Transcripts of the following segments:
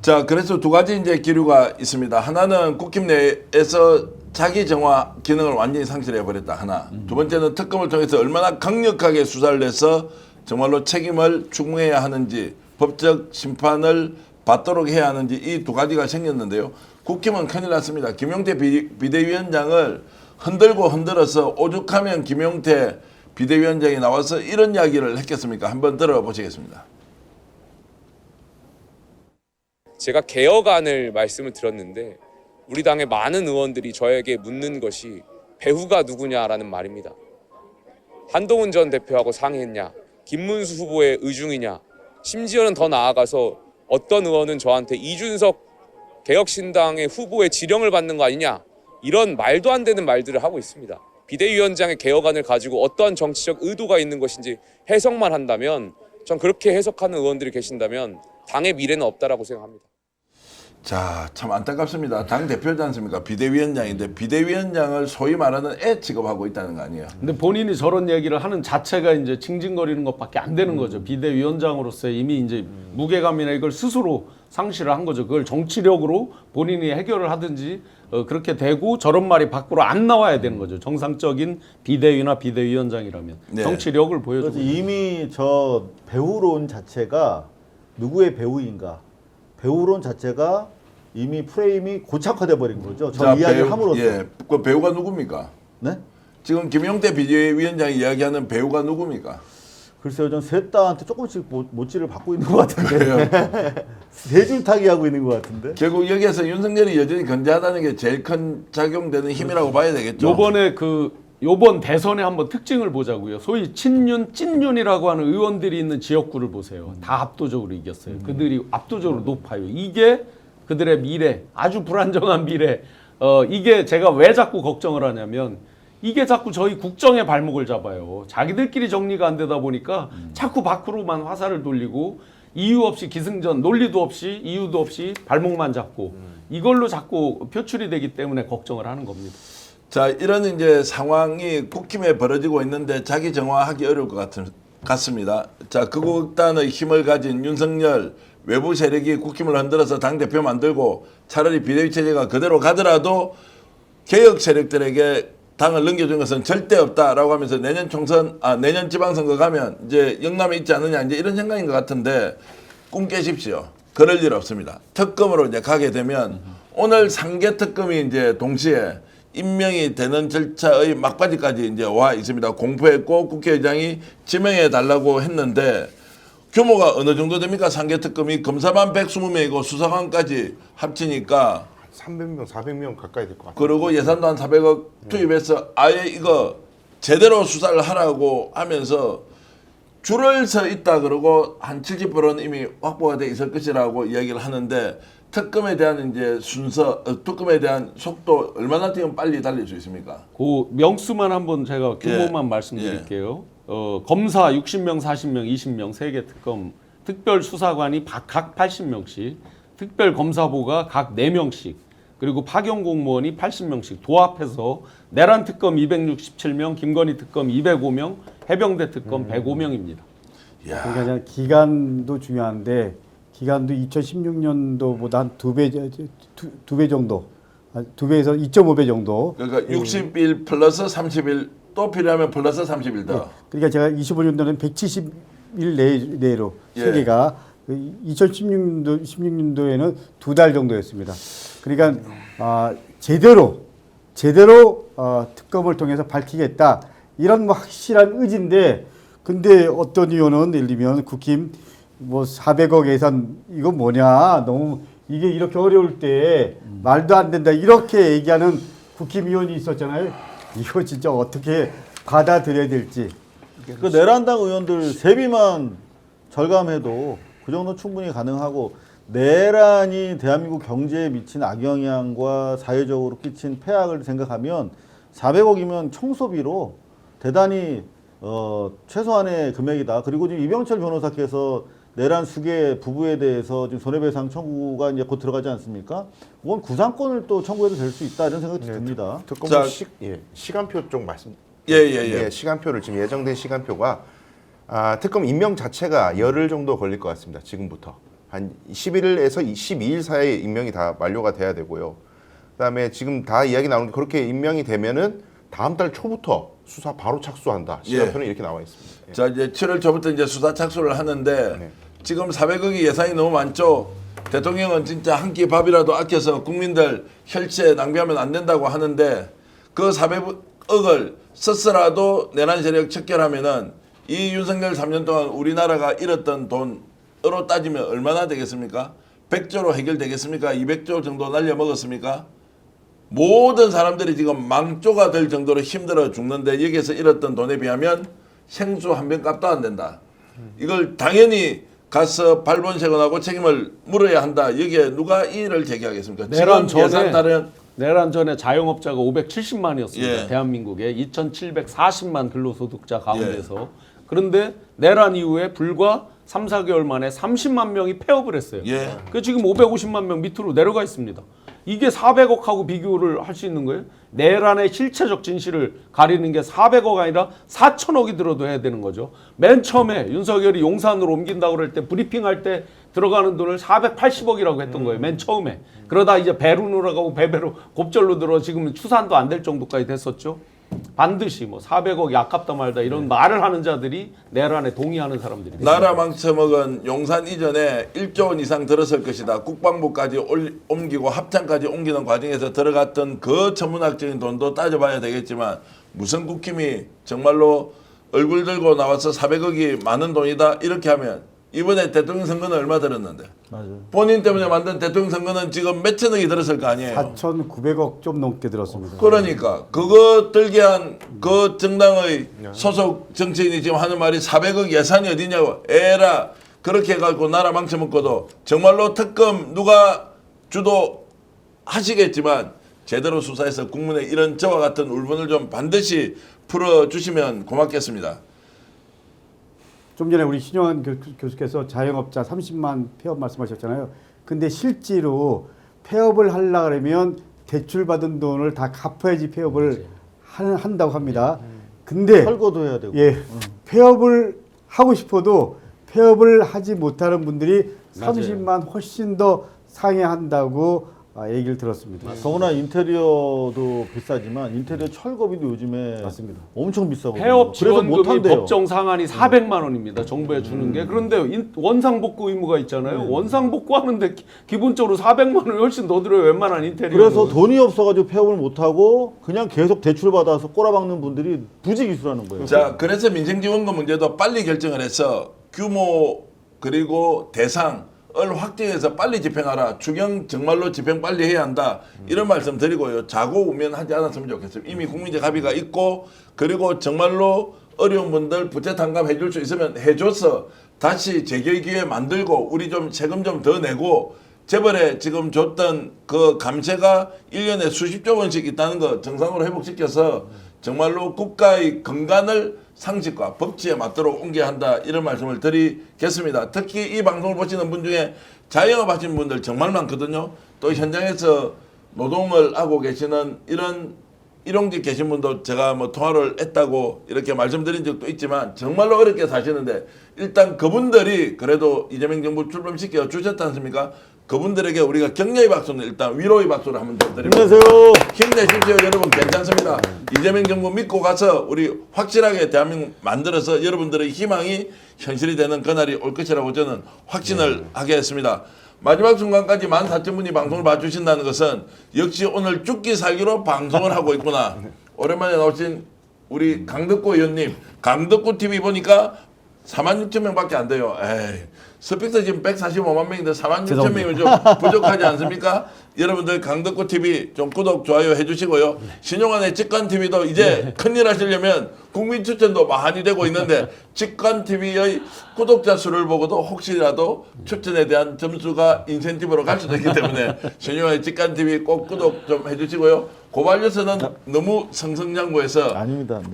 자, 그래서 두 가지 이제 기류가 있습니다. 하나는 국힘 내에서 자기 정화 기능을 완전히 상실해 버렸다. 하나. 두 번째는 특검을 통해서 얼마나 강력하게 수사를 해서 정말로 책임을 추궁해야 하는지, 법적 심판을 받도록 해야 하는지 이 두 가지가 생겼는데요. 국힘은 큰일 났습니다. 김용태 비대위원장을 흔들고 흔들어서 오죽하면 김용태 비대위원장이 나와서 이런 이야기를 했겠습니까? 한번 들어보시겠습니다. 제가 개혁안을 말씀을 드렸는데 우리 당의 많은 의원들이 저에게 묻는 것이 배후가 누구냐라는 말입니다. 한동훈 전 대표하고 상의했냐, 김문수 후보의 의중이냐, 심지어는 더 나아가서 어떤 의원은 저한테 이준석 개혁신당의 후보의 지령을 받는 거 아니냐, 이런 말도 안 되는 말들을 하고 있습니다. 비대위원장의 개혁안을 가지고 어떠한 정치적 의도가 있는 것인지 해석만 한다면, 전 그렇게 해석하는 의원들이 계신다면 당의 미래는 없다라고 생각합니다. 자, 참 안타깝습니다. 당 대표지 않습니까? 비대위원장인데 비대위원장을 소위 말하는 애 취급하고 있다는 거 아니에요? 근데 본인이 저런 얘기를 하는 자체가 이제 징징거리는 것밖에 안 되는 거죠. 비대위원장으로서 이미 이제 무게감이나 이걸 스스로 상실을 한 거죠. 그걸 정치력으로 본인이 해결을 하든지 그렇게 되고 저런 말이 밖으로 안 나와야 되는 거죠. 정상적인 비대위나 비대위원장이라면 네. 정치력을 보여주고. 이미 저 배우론 자체가 누구의 배우인가? 배우론 자체가 이미 프레임이 고착화돼 버린 거죠. 저 이야기를 함으로써. 예, 그 배우가 누굽니까? 네? 지금 김용태 비대위원장이 이야기하는 배우가 누굽니까? 글쎄요, 전 셋 다한테 조금씩 모찌를 받고 있는 것 같은데. 세 줄 타기 하고 있는 것 같은데. 결국 여기에서 윤석열이 여전히 건재하다는 게 제일 큰 작용되는 힘이라고 봐야 되겠죠. 요번에 요번 대선에 한번 특징을 보자고요. 소위 친윤, 찐윤이라고 하는 의원들이 있는 지역구를 보세요. 다 압도적으로 이겼어요. 그들이 압도적으로 높아요. 이게 그들의 미래, 아주 불안정한 미래. 이게 제가 왜 자꾸 걱정을 하냐면 이게 자꾸 저희 국정의 발목을 잡아요. 자기들끼리 정리가 안 되다 보니까 자꾸 밖으로만 화살을 돌리고 이유 없이 기승전, 논리도 없이 이유도 없이 발목만 잡고 이걸로 자꾸 표출이 되기 때문에 걱정을 하는 겁니다. 자, 이런 이제 상황이 국힘에 벌어지고 있는데 자기 정화하기 어려울 것 같습니다. 자, 극우극단의 힘을 가진 윤석열 외부 세력이 국힘을 흔들어서 당대표 만들고 차라리 비대위 체제가 그대로 가더라도 개혁 세력들에게 당을 넘겨준 것은 절대 없다라고 하면서 내년 지방선거 가면 이제 영남에 있지 않느냐 이제 이런 생각인 것 같은데 꿈 깨십시오. 그럴 일 없습니다. 특검으로 이제 가게 되면 오늘 3개 특검이 이제 동시에 임명이 되는 절차의 막바지까지 이제 와 있습니다. 공포했고 국회의장이 지명해 달라고 했는데 규모가 어느 정도 됩니까? 3개 특검이 검사만 120명이고 수사관까지 합치니까 300명, 400명 가까이 될 것 같아요. 그리고 예산도 한 400억 투입해서 아예 이거 제대로 수사를 하라고 하면서 줄을 서 있다 그러고 한 70%는 이미 확보가 돼 있을 것이라고 이야기를 하는데 특검에 대한 이제 순서, 특검에 대한 속도 얼마나 뛰면 빨리 달릴 수 있습니까? 그 명수만 한번 제가 규모만 말씀드릴게요. 검사 60명, 40명, 20명 3개 특검, 특별수사관이 각 80명씩, 특별검사부가 각 4명씩, 그리고 파견공무원이 80명씩 도합해서 내란 특검 267명, 김건희 특검 205명, 해병대 특검 105명입니다. 그러니까 기간도 중요한데 기간도 2016년도보다 한 두 배 정도, 2배에서 2.5배 정도. 그러니까 60일 플러스 30일 또 필요하면 플러스 30일 더. 그러니까 제가 25년도는 170일 내로 세계가 2016년도에는 2달 정도였습니다. 그러니까 제대로 특검을 통해서 밝히겠다 이런 뭐 확실한 의지인데, 근데 어떤 의원은 예를 들면 국힘 뭐 400억 예산 이거 뭐냐, 너무 이게 이렇게 어려울 때 말도 안 된다 이렇게 얘기하는 국힘 의원이 있었잖아요. 이거 진짜 어떻게 받아들여야 될지. 그 내란당 의원들 세비만 절감해도 그 정도 충분히 가능하고, 내란이 대한민국 경제에 미친 악영향과 사회적으로 끼친 폐악을 생각하면 400억이면 청소비로 대단히 최소한의 금액이다. 그리고 지금 이병철 변호사께서 내란 수계 부부에 대해서 지금 손해배상 청구가 이제 곧 들어가지 않습니까? 그건 구상권을 또 청구해도 될 수 있다 이런 생각이 듭니다. 특검 자, 시간표 쪽 말씀. 예. 시간표를 지금 예정된 시간표가 특검 임명 자체가 열흘 정도 걸릴 것 같습니다. 지금부터. 한 11일에서 12일 사이에 임명이 다 만료가 돼야 되고요. 그다음에 지금 다 이야기 나오는 게 그렇게 임명이 되면은 다음 달 초부터 수사 바로 착수한다. 시간표는 이렇게 나와 있습니다. 예. 자 이제 7월 초부터 이제 수사 착수를 하는데 네. 지금 지금 400억이 예산이 너무 많죠. 대통령은 진짜 한 끼 밥이라도 아껴서 국민들 혈세 낭비하면 안 된다고 하는데 그 400억을 썼으라도 내란 세력 척결하면은 이 윤석열 3년 동안 우리나라가 잃었던 돈으로 따지면 얼마나 되겠습니까? 100조로 해결되겠습니까? 200조 정도 날려먹었습니까? 모든 사람들이 지금 망조가 될 정도로 힘들어 죽는데 여기에서 잃었던 돈에 비하면 생수 한 병 값도 안 된다. 이걸 당연히 가서 발본색원하고 책임을 물어야 한다. 여기에 누가 이의를 제기하겠습니까? 내란 지금 예산 다른 내란 전에 자영업자가 570만이었습니다. 예. 대한민국에 2,740만 근로소득자 가운데서. 그런데 내란 이후에 불과 3, 4개월 만에 30만 명이 폐업을 했어요. 예. 그 지금 550만 명 밑으로 내려가 있습니다. 이게 400억하고 비교를 할 수 있는 거예요? 내란의 실체적 진실을 가리는 게 400억 아니라 4천억이 들어도 해야 되는 거죠. 맨 처음에 윤석열이 용산으로 옮긴다고 그럴 때 브리핑할 때 들어가는 돈을 480억이라고 했던 거예요. 맨 처음에. 그러다 이제 배로 늘어가고 배배로 곱절로 들어 지금 추산도 안 될 정도까지 됐었죠. 반드시 뭐 400억이 아깝다 말다 이런 말을 하는 자들이 내란에 동의하는 사람들입니다. 나라 망쳐먹은 용산 이전에 1조 원 이상 들었을 것이다. 국방부까지 옮기고 합창까지 옮기는 과정에서 들어갔던 그 천문학적인 돈도 따져봐야 되겠지만 무슨 국힘이 정말로 얼굴 들고 나와서 400억이 많은 돈이다 이렇게 하면 이번에 대통령 선거는 얼마 들었는데 맞아요. 본인 때문에 만든 대통령 선거는 지금 몇천억이 들었을 거 아니에요. 4,900억 좀 넘게 들었습니다. 그러니까 그거 들게 한 그 정당의 소속 정치인이 지금 하는 말이 400억 예산이 어디냐고 에라 그렇게 해가지고 나라 망쳐먹고도 정말로 특검 누가 주도하시겠지만 제대로 수사해서 국민의 이런 저와 같은 울분을 좀 반드시 풀어주시면 고맙겠습니다. 좀 전에 우리 신용환 교수께서 자영업자 30만 폐업 말씀하셨잖아요. 근데 실제로 폐업을 하려고 그러면 대출받은 돈을 다 갚아야지 폐업을 한다고 합니다. 근데 철거도 해야 되고. 예, 폐업을 하고 싶어도 폐업을 하지 못하는 분들이 30만 훨씬 더 상회한다고 얘기를 들었습니다. 더구나 인테리어도 비싸지만 인테리어 철거비도 요즘에 맞습니다. 엄청 비싸거든요. 폐업 그래서 지원금이 못한대요. 법정 상한이 400만 원입니다. 정부에 주는 게. 그런데 원상복구 의무가 있잖아요. 원상복구하는데 기본적으로 400만 원이 훨씬 더 들어요. 웬만한 인테리어. 그래서 돈이 없어가지고 폐업을 못하고 그냥 계속 대출 받아서 꼬라박는 분들이 부지기수라는 거예요. 자, 그래서 민생지원금 문제도 빨리 결정을 해서 규모 그리고 대상을 확정해서 빨리 집행하라. 추경 정말로 집행 빨리 해야 한다. 이런 말씀 드리고요. 자고 우면하지 않았으면 좋겠어요. 이미 국민적 합의가 있고 그리고 정말로 어려운 분들 부채 탕감해 줄 수 있으면 해줘서 다시 재결 기회 만들고 우리 좀 세금 좀 더 내고 재벌에 지금 줬던 그 감세가 1년에 수십조 원씩 있다는 거 정상으로 회복시켜서 정말로 국가의 건강을 상식과 법치에 맞도록 옮겨야 한다 이런 말씀을 드리겠습니다. 특히 이 방송을 보시는 분 중에 자영업 하시는 분들 정말 많거든요. 또 현장에서 노동을 하고 계시는 이런 일용직 계신 분도 제가 뭐 통화를 했다고 이렇게 말씀드린 적도 있지만 정말로 어렵게 사시는데 일단 그분들이 그래도 이재명 정부 출범시켜 주셨지 않습니까? 그분들에게 우리가 격려의 박수는 일단 위로의 박수를 한번 더 드립니다. 힘내세요. 힘내십시오 여러분. 괜찮습니다. 이재명 정부 믿고 가서 우리 확실하게 대한민국 만들어서 여러분들의 희망이 현실이 되는 그날이 올 것이라고 저는 확신을 하겠습니다. 마지막 순간까지 14,000분이 방송을 봐주신다는 것은 역시 오늘 죽기 살기로 방송을 하고 있구나. 오랜만에 나오신 우리 강덕구 의원님, 강덕구 TV 보니까 46,000명밖에 안 돼요. 에이, 스픽서 지금 145만 명인데 46,000명이면 좀 부족하지 않습니까? 여러분들 강덕구 TV 좀 구독, 좋아요 해주시고요. 신용환의 직관 TV도 이제 큰일 하시려면 국민 추천도 많이 되고 있는데 직관 TV의 구독자 수를 보고도 혹시라도 추천에 대한 점수가 인센티브로 갈 수도 있기 때문에 신용환의 직관 TV 꼭 구독 좀 해주시고요. 고발뉴스는 너무 성성장구해서 아닙니다. 네.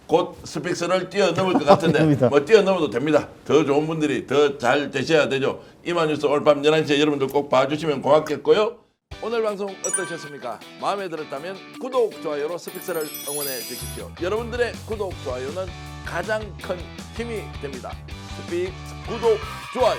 곧 스픽스를 뛰어넘을 것 같은데 아닙니다. 뭐 뛰어넘어도 됩니다. 더 좋은 분들이 더 잘 되셔야 되죠. 이만뉴스 오늘 밤 11시에 여러분들 꼭 봐주시면 고맙겠고요. 오늘 방송 어떠셨습니까? 마음에 들었다면 구독, 좋아요로 스픽스를 응원해 주십시오. 여러분들의 구독, 좋아요는 가장 큰 힘이 됩니다. 스픽스 구독, 좋아요.